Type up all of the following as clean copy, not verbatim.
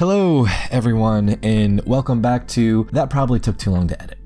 Hello everyone, and welcome back to That Probably Took Too Long to Edit.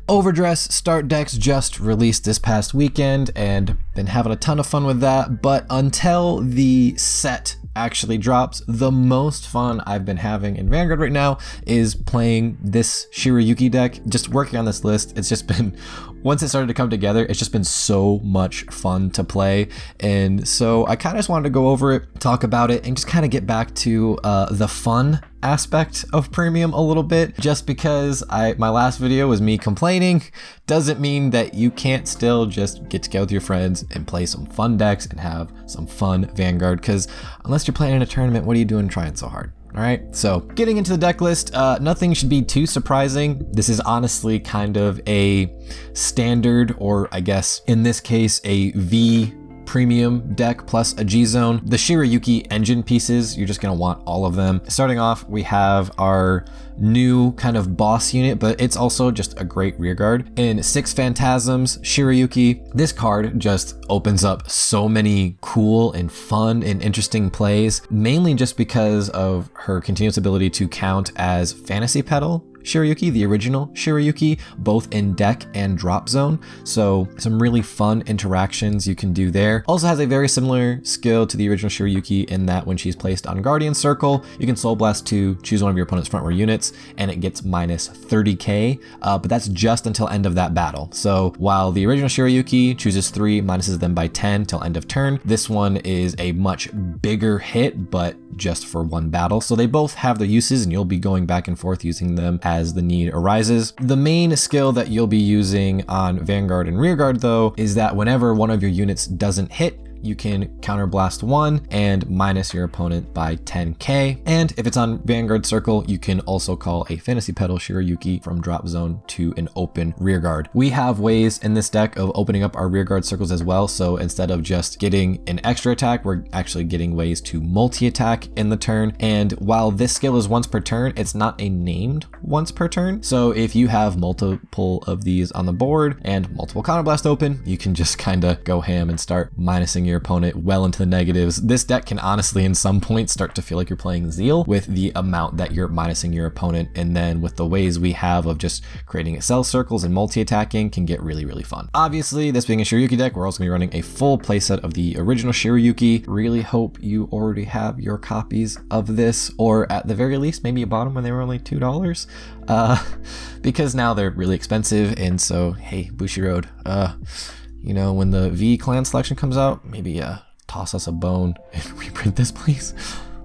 Overdress Start Decks just released this past weekend and been having a ton of fun with that, but until the set actually drops, the most fun I've been having in Vanguard right now is playing this Shirayuki deck. Just working on this list, it's just been, once it started to come together, it's just been so much fun to play. And so I kind of just wanted to go over it, talk about it, and just kind of get back to the fun aspect of premium a little bit. Just because my last video was me complaining doesn't mean that you can't still just get together with your friends and play some fun decks and have some fun Vanguard, because unless you're playing in a tournament, what are you doing trying so hard? All right, so getting into the deck list, nothing should be too surprising. This is honestly kind of a standard, or I guess in this case, a V premium deck plus a G zone. The Shirayuki engine pieces, you're just gonna want all of them. Starting off, we have our new kind of boss unit, but it's also just a great rear guard. In 6 Phantasms, Shirayuki, this card just opens up so many cool and fun and interesting plays, mainly just because of her continuous ability to count as Fantasy Petal Shirayuki, the original Shirayuki, both in deck and drop zone. So some really fun interactions you can do there. Also has a very similar skill to the original Shirayuki in that when she's placed on Guardian Circle, you can Soul Blast 2, choose one of your opponent's front row units, and it gets minus 30k, but that's just until end of that battle. So while the original Shirayuki chooses 3, minuses them by 10 till end of turn, this one is a much bigger hit, but just for one battle. So they both have their uses and you'll be going back and forth using them as the need arises. The main skill that you'll be using on Vanguard and Rearguard though is that whenever one of your units doesn't hit, you can counterblast 1 and minus your opponent by 10k. And if it's on Vanguard Circle, you can also call a Fantasy Petal Shirayuki from drop zone to an open rearguard. We have ways in this deck of opening up our rearguard circles as well. So instead of just getting an extra attack, we're actually getting ways to multi-attack in the turn. And while this skill is once per turn, it's not a named once per turn. So if you have multiple of these on the board and multiple counterblast open, you can just kind of go ham and start minusing your opponent well into the negatives. This deck can honestly in some points start to feel like you're playing Zeal with the amount that you're minusing your opponent, and then with the ways we have of just creating Excel circles and multi-attacking can get really, really fun. Obviously, this being a Shirayuki deck, we're also going to be running a full playset of the original Shirayuki. Really hope you already have your copies of this, or at the very least, maybe you bought them when they were only $2, because now they're really expensive. And so, hey, Bushiroad, you know, when the V clan selection comes out, maybe toss us a bone and reprint this, please.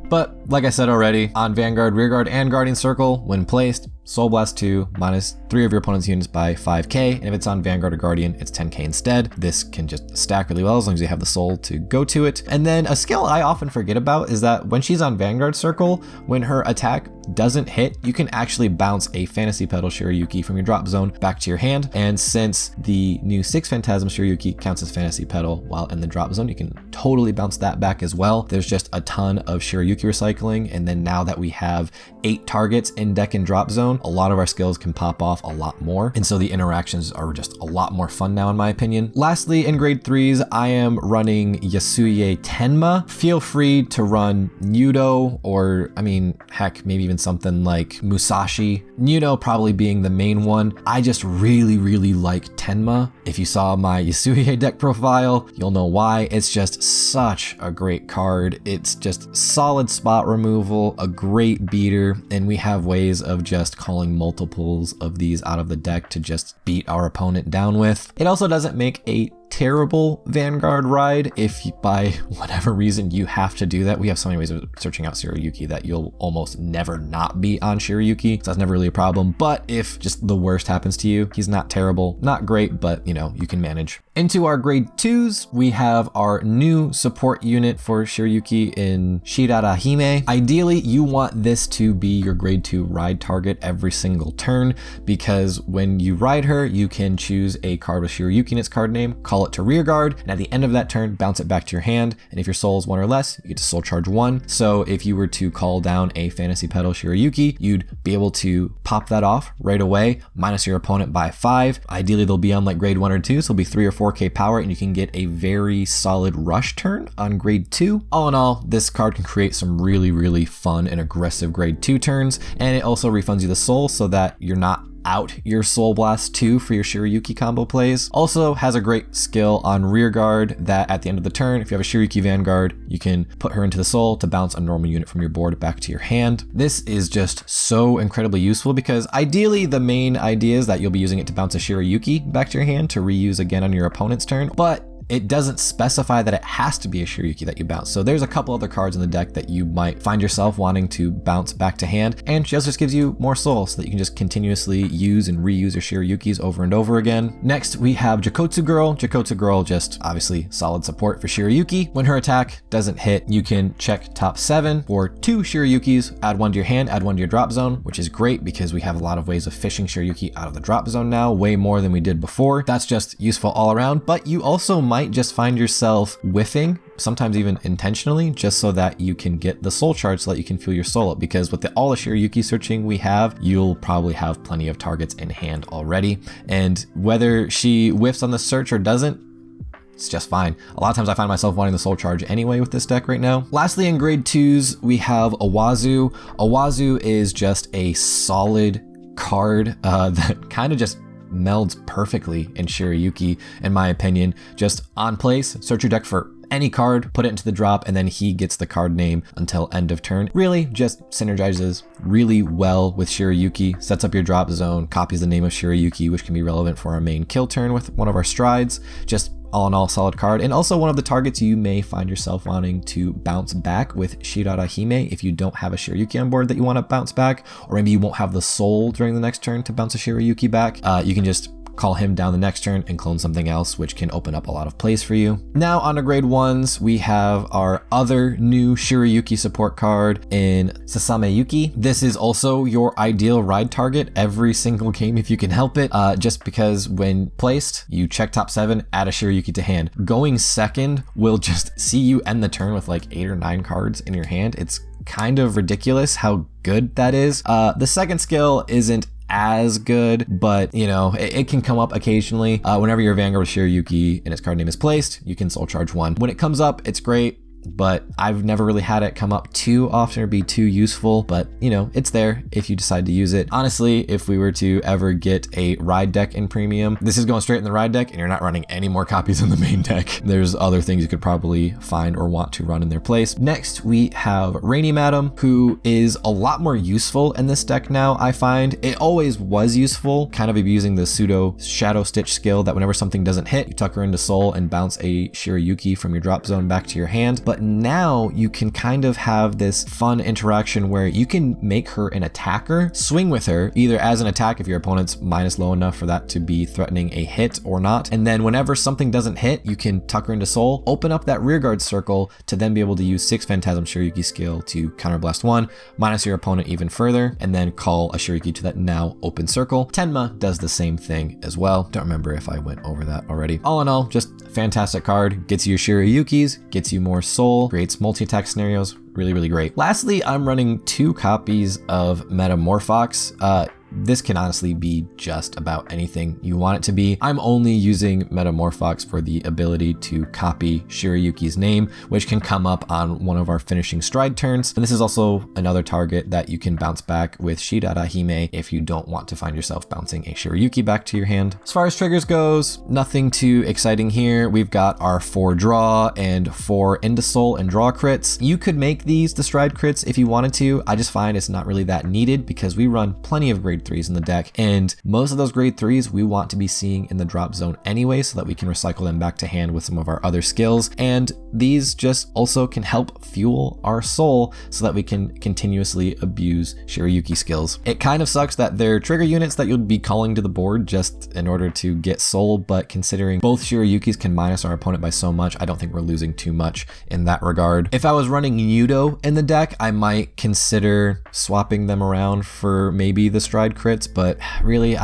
But like I said already, on Vanguard, Rearguard, and Guardian Circle, when placed, Soul Blast 2 minus 3 of your opponent's units by 5k, and if it's on Vanguard or Guardian, it's 10k instead. This can just stack really well as long as you have the soul to go to it. And then a skill I often forget about is that when she's on Vanguard Circle, when her attack doesn't hit, you can actually bounce a Fantasy Petal Shirayuki from your drop zone back to your hand. And since the new 6 Phantasm Shirayuki counts as Fantasy Petal while in the drop zone, you can totally bounce that back as well. There's just a ton of Shirayuki recycling, and then now that we have 8 targets in deck and drop zone, a lot of our skills can pop off a lot more, and so the interactions are just a lot more fun now in my opinion. Lastly, in grade 3s, I am running Yasuye Tenma. Feel free to run Nudo, or I mean, heck, maybe even something like Musashi. Nudo probably being the main one. I just really like Tenma. If you saw my Yasuye deck profile, you'll know why. It's just such a great card. It's just solid spot removal, a great beater, and we have ways of just calling multiples of these out of the deck to just beat our opponent down with. It also doesn't make a terrible Vanguard ride if by whatever reason you have to do that. We have so many ways of searching out Shirayuki that you'll almost never not be on Shirayuki, so that's never really a problem. But if just the worst happens to you, he's not terrible, not great, but you know, you can manage. Into our grade 2s, we have our new support unit for Shirayuki in Shirayuki. Ideally, you want this to be your grade 2 ride target every single turn, because when you ride her, you can choose a card with Shirayuki in its card name, call call it to rear guard, and at the end of that turn, bounce it back to your hand. And if your soul is 1 or less, you get to soul charge 1. So if you were to call down a Fantasy Petal Shirayuki, you'd be able to pop that off right away, minus your opponent by 5. Ideally, they'll be on like grade 1 or 2, so it'll be 3 or 4k power, and you can get a very solid rush turn on grade 2. All in all, this card can create some really fun and aggressive grade 2 turns, and it also refunds you the soul so that you're not out your Soul Blast 2 for your Shirayuki combo plays. Also has a great skill on rear guard that at the end of the turn, if you have a Shirayuki Vanguard, you can put her into the soul to bounce a normal unit from your board back to your hand. This is just so incredibly useful because ideally the main idea is that you'll be using it to bounce a Shirayuki back to your hand to reuse again on your opponent's turn, but it doesn't specify that it has to be a Shirayuki that you bounce. So there's a couple other cards in the deck that you might find yourself wanting to bounce back to hand, and she just gives you more soul so that you can just continuously use and reuse your Shirayukis over and over again. Next, we have Jakotsu Girl. Jakotsu Girl, just obviously solid support for Shirayuki. When her attack doesn't hit, you can check top 7 for 2 Shirayukis, add 1 to your hand, add 1 to your drop zone, which is great because we have a lot of ways of fishing Shirayuki out of the drop zone now, way more than we did before. That's just useful all around, but you also might just find yourself whiffing, sometimes even intentionally, just so that you can get the soul charge so that you can fuel your soul up, because with all the Shirayuki searching we have, you'll probably have plenty of targets in hand already, and whether she whiffs on the search or doesn't, it's just fine. A lot of times I find myself wanting the soul charge anyway with this deck right now. Lastly, in grade 2s, we have Owazu. Owazu is just a solid card that kind of just melds perfectly in Shirayuki, in my opinion. Just on place, search your deck for any card, put it into the drop, and then he gets the card name until end of turn. Really just synergizes really well with Shirayuki, sets up your drop zone, copies the name of Shirayuki, which can be relevant for our main kill turn with one of our strides. Just all in all, solid card, and also one of the targets you may find yourself wanting to bounce back with Shirahime if you don't have a Shirayuki on board that you want to bounce back, or maybe you won't have the soul during the next turn to bounce a Shirayuki back. You can just call him down the next turn and clone something else, which can open up a lot of plays for you. Now on to grade 1s, we have our other new Shirayuki support card in Sasameyuki. This is also your ideal ride target every single game if you can help it, just because when placed, you check top 7, add a Shirayuki to hand. Going second will just see you end the turn with like 8 or 9 cards in your hand. It's kind of ridiculous how good that is. The second skill isn't as good, but you know, it can come up occasionally. Whenever your Vanguard with Shirayuki and its card name is placed, you can soul charge 1. When it comes up, it's great, but I've never really had it come up too often or be too useful, but you know, it's there if you decide to use it. Honestly, if we were to ever get a ride deck in premium, this is going straight in the ride deck and you're not running any more copies in the main deck. There's other things you could probably find or want to run in their place. Next, we have Rainy Madam, who is a lot more useful in this deck now. I find it always was useful, kind of abusing the pseudo Shadow Stitch skill that whenever something doesn't hit, you tuck her into soul and bounce a Shirayuki from your drop zone back to your hand. But now you can kind of have this fun interaction where you can make her an attacker, swing with her either as an attack if your opponent's minus low enough for that to be threatening a hit or not, and then whenever something doesn't hit, you can tuck her into soul, open up that rear guard circle to then be able to use 6 Phantasm Shirayuki skill to counterblast 1, minus your opponent even further, and then call a Shirayuki to that now open circle. Tenma does the same thing as well. Don't remember if I went over that already. All in all, just fantastic card. Gets you your Shirayukis, gets you more soul, creates multi-attack scenarios. Really great. Lastly, I'm running 2 copies of Metamorphox. This can honestly be just about anything you want it to be. I'm only using Metamorphox for the ability to copy Shirayuki's name, which can come up on one of our finishing stride turns. And this is also another target that you can bounce back with Shirahime if you don't want to find yourself bouncing a Shirayuki back to your hand. As far as triggers goes, nothing too exciting here. We've got our 4 draw and 4 into soul and draw crits. You could make these the stride crits if you wanted to. I just find it's not really that needed because we run plenty of grade 3s in the deck, and most of those grade 3s we want to be seeing in the drop zone anyway so that we can recycle them back to hand with some of our other skills, and these just also can help fuel our soul so that we can continuously abuse Shirayuki skills. It kind of sucks that they're trigger units that you'll be calling to the board just in order to get soul, but considering both Shirayukis can minus our opponent by so much, I don't think we're losing too much in that regard. If I was running Yudo in the deck, I might consider swapping them around for maybe the stride wide crits, but really,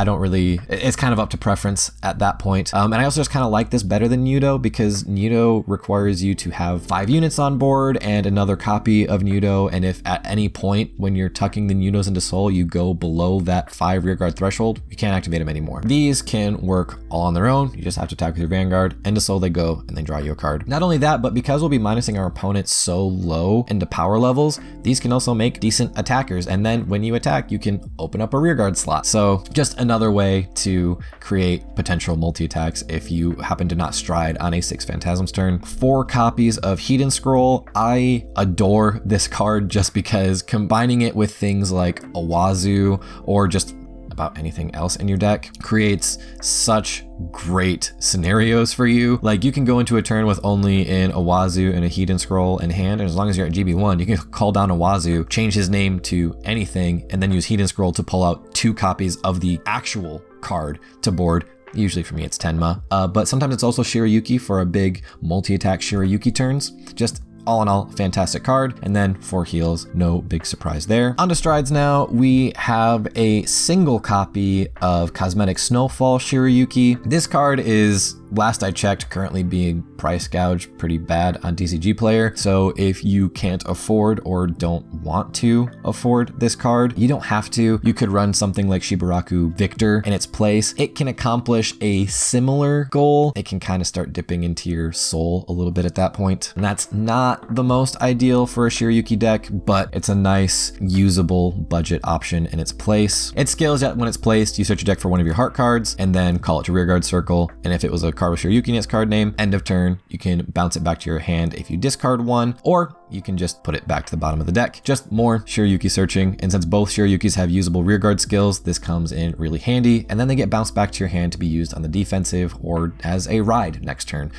it's kind of up to preference at that point. And I also just kind of like this better than Nudo because Nudo requires you to have 5 units on board and another copy of Nudo. And if at any point when you're tucking the Nudos into Soul, you go below that 5 rearguard threshold, you can't activate them anymore. These can work all on their own. You just have to attack with your Vanguard, into Soul they go, and then draw you a card. Not only that, but because we'll be minusing our opponents so low into power levels, these can also make decent attackers. And then when you attack, you can open up a rearguard slot. So just another way to create potential multi-attacks if you happen to not stride on a 6 Phantasm's turn. 4 copies of Hedon Scroll. I adore this card just because combining it with things like Owazu or just about anything else in your deck creates such great scenarios for you. Like you can go into a turn with only an Owazu and a Hedon Scroll in hand, and as long as you're at GB1, you can call down Owazu, change his name to anything, and then use Hedon Scroll to pull out 2 copies of the actual card to board. Usually for me it's Tenma, but sometimes it's also Shirayuki for a big multi-attack Shirayuki turns. Just all in all, fantastic card. And then 4 heals, no big surprise there. On to strides now, we have a single copy of Cosmetic Snowfall Shirayuki. This card is, last I checked, currently being price gouged pretty bad on TCG Player. So if you can't afford or don't want to afford this card, you don't have to. You could run something like Shibaraku Victor in its place. It can accomplish a similar goal. It can kind of start dipping into your soul a little bit at that point. And that's not the most ideal for a Shirayuki deck, but it's a nice, usable budget option in its place. Its skill is that when it's placed, you search your deck for one of your heart cards and then call it to rearguard circle. And if it was a card with Shirayuki in its card name, end of turn, you can bounce it back to your hand if you discard one, or you can just put it back to the bottom of the deck. Just more Shirayuki searching, and since both Shirayukis have usable rearguard skills, this comes in really handy, and then they get bounced back to your hand to be used on the defensive or as a ride next turn.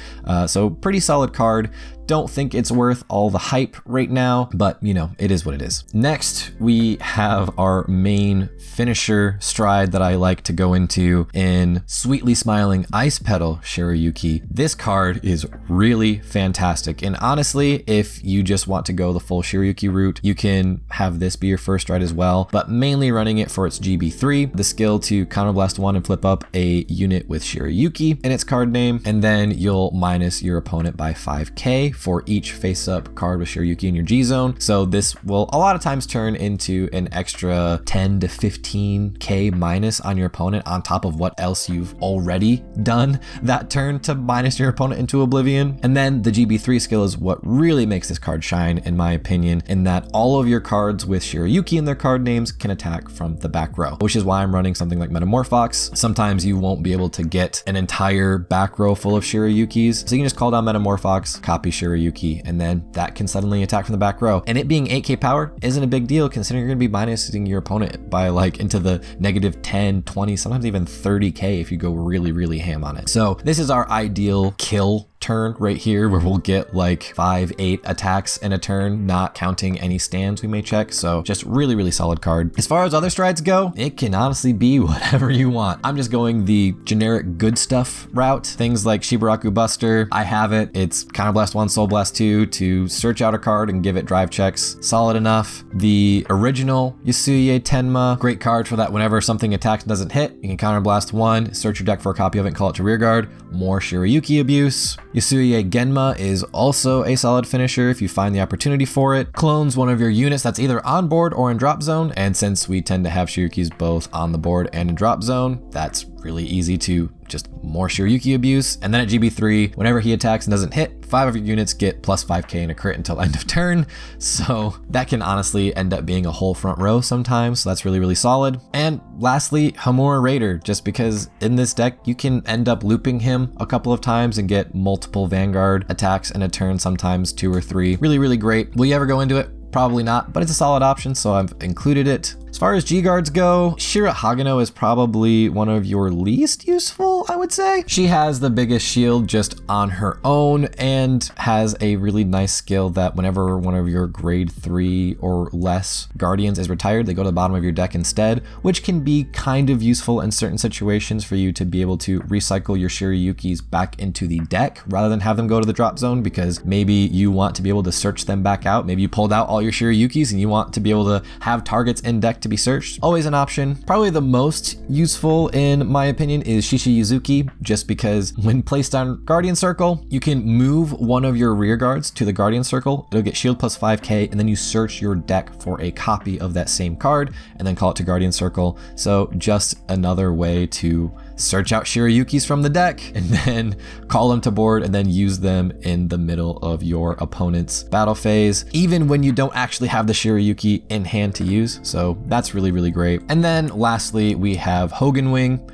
So pretty solid card. Don't think it's worth all the hype right now, but you know, it is what it is. Next, we have our main finisher stride that I like to go into in Sweetly Smiling Ice Petal Shirayuki. This card is really fantastic, and honestly, if you just want to go the full Shirayuki route, you can have this be your first stride as well, but mainly running it for its GB3, the skill to counterblast 1 and flip up a unit with Shirayuki in its card name, and then you'll minus your opponent by 5k for each face-up card with Shirayuki in your G-zone. So this will a lot of times turn into an extra 10 to 15k minus on your opponent on top of what else you've already done that turn to minus your opponent into oblivion. And then the GB3 skill is what really makes this card shine, in my opinion, in that all of your cards with Shirayuki in their card names can attack from the back row, which is why I'm running something like Metamorphox. Sometimes you won't be able to get an entire back row full of Shirayukis, so you can just call down Metamorphox, copy Shirayuki, and then that can suddenly attack from the back row. And it being 8k power isn't a big deal considering you're going to be minusing your opponent by like into the negative 10, 20, sometimes even 30k if you go really, really ham on it. So this is our ideal kill turn right here, where we'll get like 5-8 attacks in a turn, not counting any stands we may check. So just really, really solid card. As far as other strides go, it can honestly be whatever you want. I'm just going the generic good stuff route. Things like Shibaraku Buster, I have it. It's Counterblast 1, Soul Blast 2 to search out a card and give it drive checks. Solid enough. The original Yasuye Tenma, great card for that. Whenever something attacks and doesn't hit, you can Counterblast 1, search your deck for a copy of it and call it to rearguard. More Shirayuki abuse. Yasuye Genma is also a solid finisher if you find the opportunity for it. Clones one of your units that's either on board or in drop zone, and since we tend to have Shirayukis both on the board and in drop zone, that's really easy to just more Shirayuki abuse. And then at GB3, whenever he attacks and doesn't hit, 5 of your units get plus 5k in a crit until end of turn. So that can honestly end up being a whole front row sometimes. So that's really, really solid. And lastly, Hamura Raider, just because in this deck, you can end up looping him a couple of times and get multiple Vanguard attacks in a turn, sometimes 2 or 3. Really, really great. Will you ever go into it? Probably not, but it's a solid option, so I've included it. As far as G-Guards go, Shira Hagano is probably one of your least useful, I would would say. She has the biggest shield just on her own and has a really nice skill that whenever one of your grade 3 or less guardians is retired, they go to the bottom of your deck instead, which can be kind of useful in certain situations for you to be able to recycle your Shirayukis back into the deck rather than have them go to the drop zone, because maybe you want to be able to search them back out. Maybe you pulled out all your Shirayukis and you want to be able to have targets in deck to be searched. Always an option. Probably the most useful in my opinion is Shirayuki, just because when placed on Guardian Circle, you can move one of your rear guards to the Guardian Circle. It'll get shield plus 5k, and then you search your deck for a copy of that same card and then call it to Guardian Circle. So just another way to search out Shirayukis from the deck and then call them to board and then use them in the middle of your opponent's battle phase, even when you don't actually have the Shirayuki in hand to use. So that's really, really great. And then lastly, we have Hogan Wing.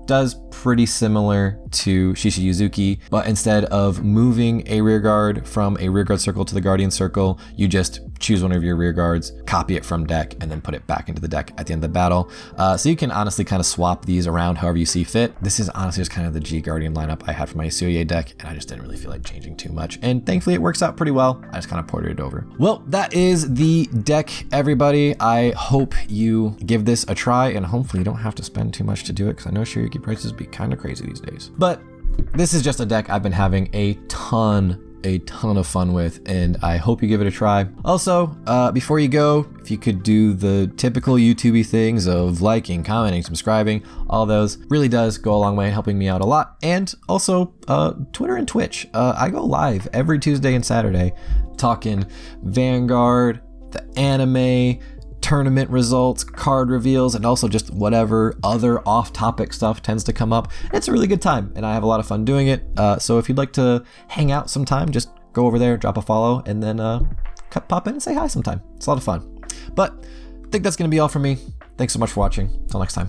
Does pretty similar to Shirayuki, but instead of moving a rear guard from a rear guard circle to the Guardian Circle, you just choose one of your rear guards, copy it from deck, and then put it back into the deck at the end of the battle. So you can honestly kind of swap these around however you see fit. This is honestly just kind of the G Guardian lineup I had for my Suye deck, and I just didn't really feel like changing too much. And thankfully it works out pretty well. I just kind of ported it over. Well, that is the deck, everybody. I hope you give this a try, and hopefully you don't have to spend too much to do it, because I know Shirayuki prices be kind of crazy these days. But this is just a deck I've been having a ton of fun with, and I hope you give it a try. Also, before you go, if you could do the typical YouTubey things of liking, commenting, subscribing, all those really does go a long way in helping me out a lot. And also Twitter and Twitch. I go live every Tuesday and Saturday talking Vanguard, the anime, tournament results, card reveals, and also just whatever other off-topic stuff tends to come up. It's a really good time, and I have a lot of fun doing it. So if you'd like to hang out sometime, just go over there, drop a follow, and then pop in and say hi sometime. It's a lot of fun. But I think that's going to be all from me. Thanks so much for watching. Till next time.